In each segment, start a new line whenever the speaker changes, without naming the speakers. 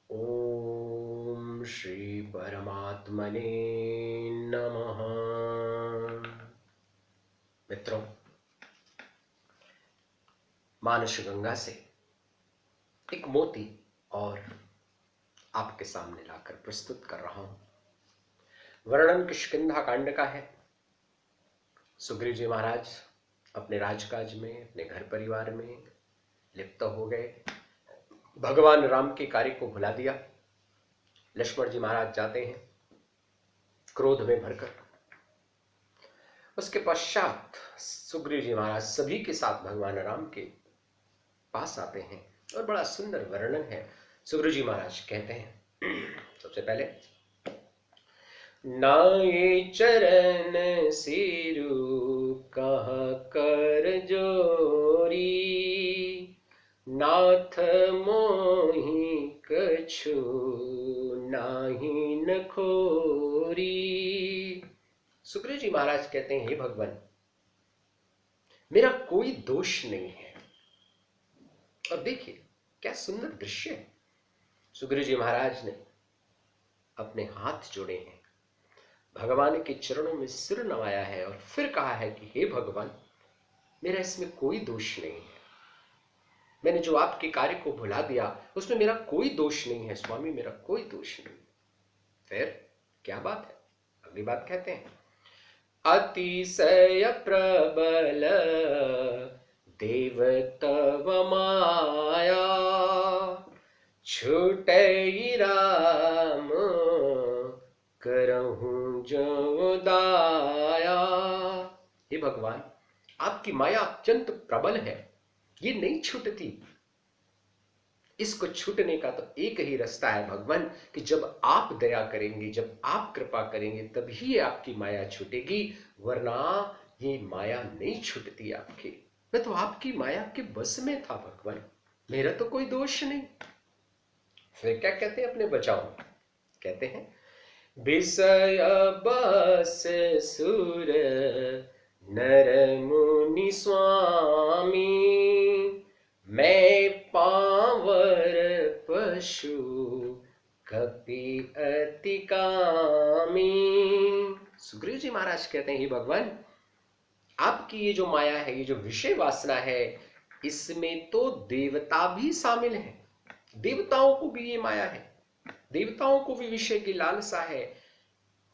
ओम श्री परमात्मने नमः। मित्रों, मानस गंगा से एक मोती और आपके सामने लाकर प्रस्तुत कर रहा हूं। वर्णन किष्किंधा कांड का है। सुग्रीव जी महाराज अपने राजकाज में, अपने घर परिवार में लिप्त हो गए। भगवान राम के कार्य को भुला दिया। लक्ष्मण जी महाराज जाते हैं क्रोध में भरकर। उसके पश्चात सुग्रीव जी महाराज सभी के साथ भगवान राम के पास आते हैं और बड़ा सुंदर वर्णन है। सुग्रीव जी महाराज कहते हैं, सबसे पहले, नाये चरण सिरु कह कर जोरी, नाथ मोहि कछु नाही न खोरी। सुग्रीव जी महाराज कहते हैं, हे भगवान, मेरा कोई दोष नहीं है। और देखिए क्या सुंदर दृश्य है। सुग्रीव जी महाराज ने अपने हाथ जोड़े हैं, भगवान के चरणों में सिर नवाया है और फिर कहा है कि हे भगवान, मेरा इसमें कोई दोष नहीं है। मैंने जो आपके कार्य को भुला दिया उसमें मेरा कोई दोष नहीं है स्वामी, मेरा कोई दोष नहीं। फिर क्या बात है? अगली बात कहते हैं, अतिशय प्रबल देव तव माया, छूटई राम करहूं जो दाया। हे भगवान, आपकी माया अत्यंत प्रबल है, ये नहीं छूटती। इसको छूटने का तो एक ही रास्ता है भगवान, कि जब आप दया करेंगे, जब आप कृपा करेंगे, तभी आपकी माया छूटेगी, वरना ये माया नहीं छूटती आपकी। मैं तो आपकी माया के बस में था भगवान, मेरा तो कोई दोष नहीं। फिर क्या कहते हैं अपने बचाव में? कहते हैं, विषय बस सुर नर मुनि स्वामी, मैं पावर पशु कपि अति कामी। सुग्रीव जी महाराज कहते हैं, हे भगवान, आपकी ये जो माया है, ये जो विषय वासना है, इसमें तो देवता भी शामिल है। देवताओं को भी ये माया है, देवताओं को भी विषय की लालसा है,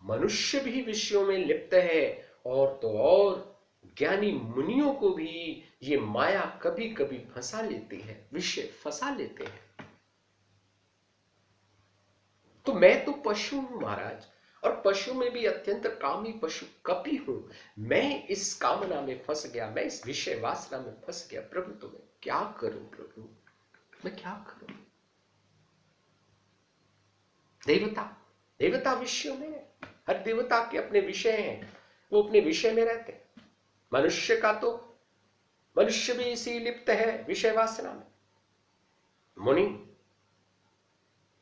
मनुष्य भी विषयों में लिप्त है, और तो और ज्ञानी मुनियों को भी ये माया कभी कभी फंसा लेती है, विषय फंसा लेते हैं। तो मैं तो पशु हूं महाराज, और पशु में भी अत्यंत कामी पशु कपि हूं। मैं इस कामना में फंस गया, मैं इस विषय वासना में फंस गया। प्रभु तो मैं क्या करूं? प्रभु मैं क्या करूं? देवता विषयों में, हर देवता के अपने विषय हैं, वो अपने विषय में रहते हैं। मनुष्य का तो, मनुष्य भी इसी लिप्त है विषय वासना में। मुनि,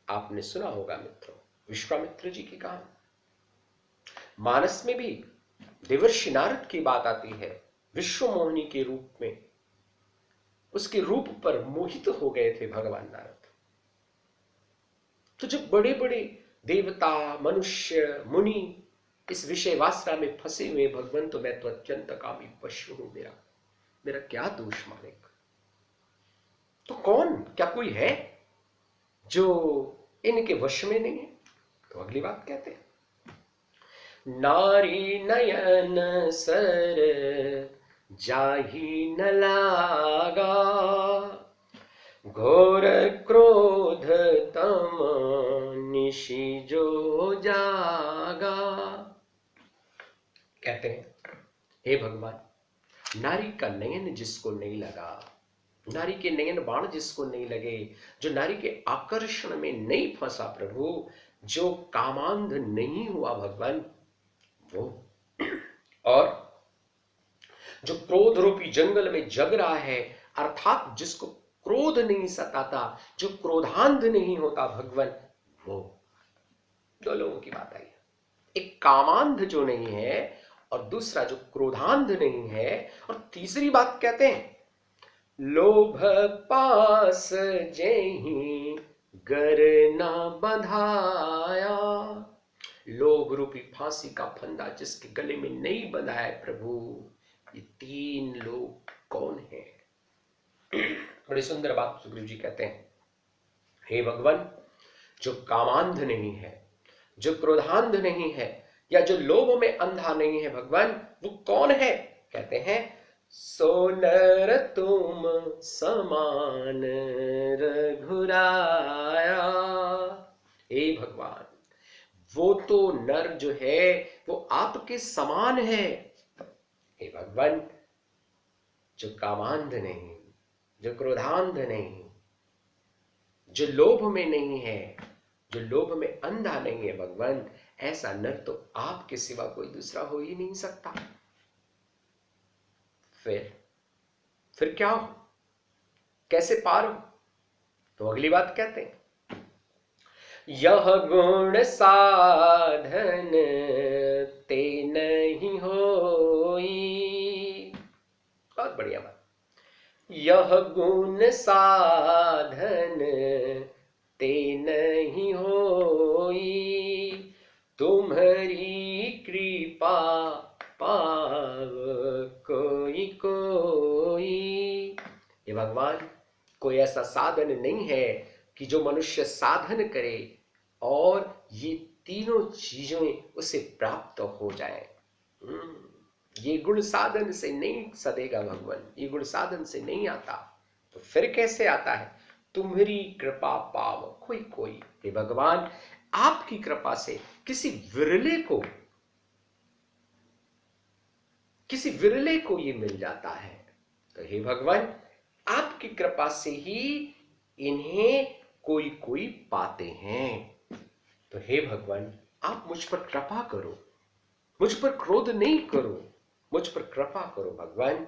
आपने सुना होगा मित्रों, विश्वामित्र जी की कहानी। मानस में भी देवर्षि नारद की बात आती है। विश्व मोहिनी के रूप में, उसके रूप पर मोहित हो गए थे भगवान नारद। तो जब बड़े बड़े देवता, मनुष्य, मुनि इस विषय वासना में फंसे हुए, भगवान तो मैं तो अत्यंत कामी पशु हूं, मेरा क्या दोष मालिक? तो कौन, क्या कोई है जो इनके वश में नहीं है? तो अगली बात कहते हैं, नारी नयन सर जाहि न लागा, घोर क्रोध तम निशि जो जागा। कहते हैं, हे भगवान, नारी का नयन जिसको नहीं लगा, नारी के नयन बाण जिसको नहीं लगे, जो नारी के आकर्षण में नहीं फंसा प्रभु, जो कामांध नहीं हुआ भगवान, वो, और जो क्रोध रूपी जंगल में जग रहा है, अर्थात जिसको क्रोध नहीं सताता, जो क्रोधांध नहीं होता भगवान, वो। दो लोगों की बात आई, एक कामांध जो नहीं है और दूसरा जो क्रोधांध नहीं है। और तीसरी बात कहते हैं, लोभ पास जेहि गर ना बंधाया। लोभ रूपी फांसी का फंदा जिसके गले में नहीं बंधा है प्रभु, ये 3 लोग कौन है? बड़ी सुंदर बात सुग्रीव जी कहते हैं, हे भगवान, जो कामांध नहीं है, जो क्रोधांध नहीं है, या जो लोभ में अंधा नहीं है भगवान, वो कौन है? कहते हैं, सो नर तुम समान रघुराया। हे भगवान, वो तो नर जो है वो आपके समान है। हे भगवान, जो कामांध नहीं, जो क्रोधांध नहीं, जो लोभ में नहीं है, जो लोभ में अंधा नहीं है भगवान, ऐसा नर तो आपके सिवा कोई दूसरा हो ही नहीं सकता। फिर क्या हो, कैसे पार हो? तो अगली बात कहते हैं, यह गुण साधन ते नहीं होई। बहुत बढ़िया बात। यह गुण साधन ते नहीं होई, तुम्हारी कृपा पाव कोई कोई। ये भगवान, कोई ऐसा साधन नहीं है कि जो मनुष्य साधन करे और ये तीनों चीजें उसे प्राप्त हो जाए। ये गुण साधन से नहीं सदेगा भगवान, ये गुण साधन से नहीं आता। तो फिर कैसे आता है? तुम्हारी कृपा पाव कोई कोई। हे भगवान, आपकी कृपा से किसी विरले को ये मिल जाता है। तो हे भगवान, आपकी कृपा से ही इन्हें कोई कोई पाते हैं। तो हे भगवान, आप मुझ पर कृपा करो, मुझ पर क्रोध नहीं करो, मुझ पर कृपा करो भगवान,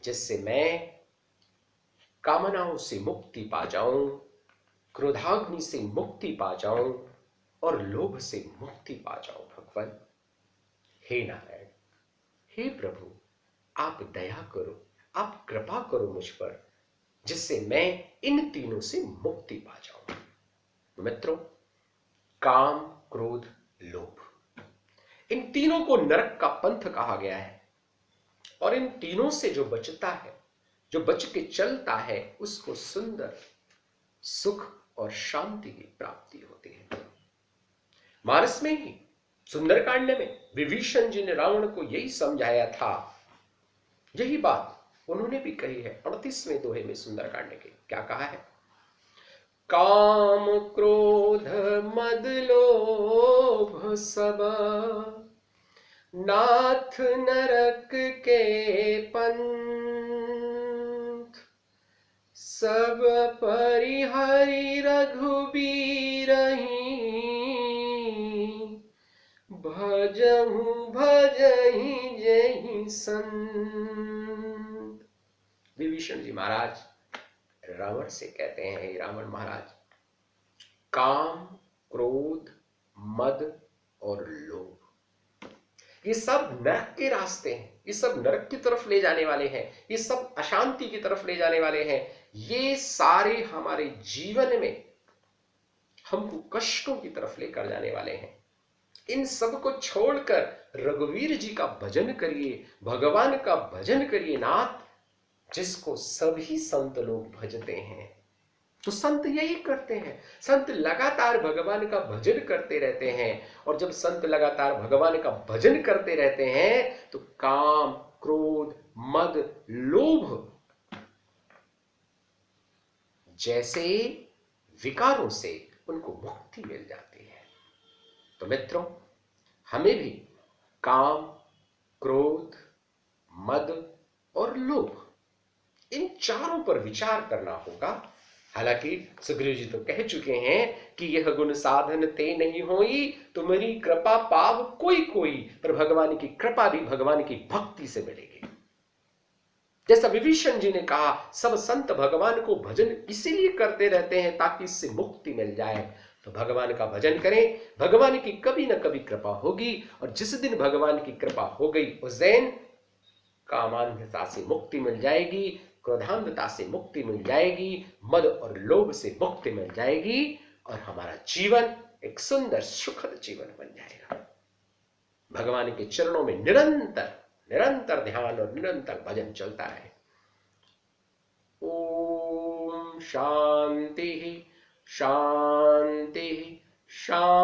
जिससे मैं कामनाओं से मुक्ति पा जाऊं, क्रोधाग्नि से मुक्ति पा जाऊं और लोभ से मुक्ति पा जाऊं भगवान। हे नारायण, हे प्रभु, आप दया करो, आप कृपा करो मुझ पर, जिससे मैं इन तीनों से मुक्ति पा जाऊं। मित्रों, काम, क्रोध, लोभ, इन तीनों को नरक का पंथ कहा गया है। और इन तीनों से जो बचता है, जो बच के चलता है, उसको सुंदर सुख और शांति की प्राप्ति होती है। मानस में ही सुंदरकांड में विभीषण जी ने रावण को यही समझाया था, यही बात उन्होंने भी कही है 38वें दोहे में सुंदरकांड के। क्या कहा है? काम क्रोध मद लोभ सब नाथ नरक के पंथ, सब परिहरि रघुबीरहि, भजहु भजहि जेहि संत। विभीषण जी महाराज रावण से कहते हैं, हे रावण महाराज, काम, क्रोध, मद और लोभ, ये सब नरक के रास्ते हैं, ये सब नरक की तरफ ले जाने वाले हैं, ये सब अशांति की तरफ ले जाने वाले हैं। ये सारे हमारे जीवन में हमको कष्टों की तरफ लेकर जाने वाले हैं। इन सब को छोड़कर रघुवीर जी का भजन करिए, भगवान का भजन करिए नाथ, जिसको सभी संत लोग भजते हैं। तो संत यही करते हैं, संत लगातार भगवान का भजन करते रहते हैं। और जब संत लगातार भगवान का भजन करते रहते हैं तो काम, क्रोध, मद, लोभ जैसे विकारों से उनको मुक्ति मिल जाती है। तो मित्रों, हमें भी काम, क्रोध, मद और लोभ, इन चारों पर विचार करना होगा। हालांकि सुग्रीव जी तो कह चुके हैं कि यह गुण साधन ते नहीं होई, तुम्हारी कृपा पाव कोई कोई। पर भगवान की कृपा भी भगवान की भक्ति से मिलेगी। जैसा विभीषण जी ने कहा, सब संत भगवान को भजन इसीलिए करते रहते हैं ताकि इससे मुक्ति मिल जाए। तो भगवान का भजन करें, भगवान की कभी ना कभी कृपा होगी। और जिस दिन भगवान की कृपा हो गई उस दिन कामांधता से मुक्ति मिल जाएगी, क्रोधांधता से मुक्ति मिल जाएगी, मद और लोभ से मुक्ति मिल जाएगी। और हमारा जीवन एक सुंदर सुखद जीवन बन जाएगा। भगवान के चरणों में निरंतर निरंतर ध्यान और निरंतर भजन चलता है। ओम शांति शांति शांति।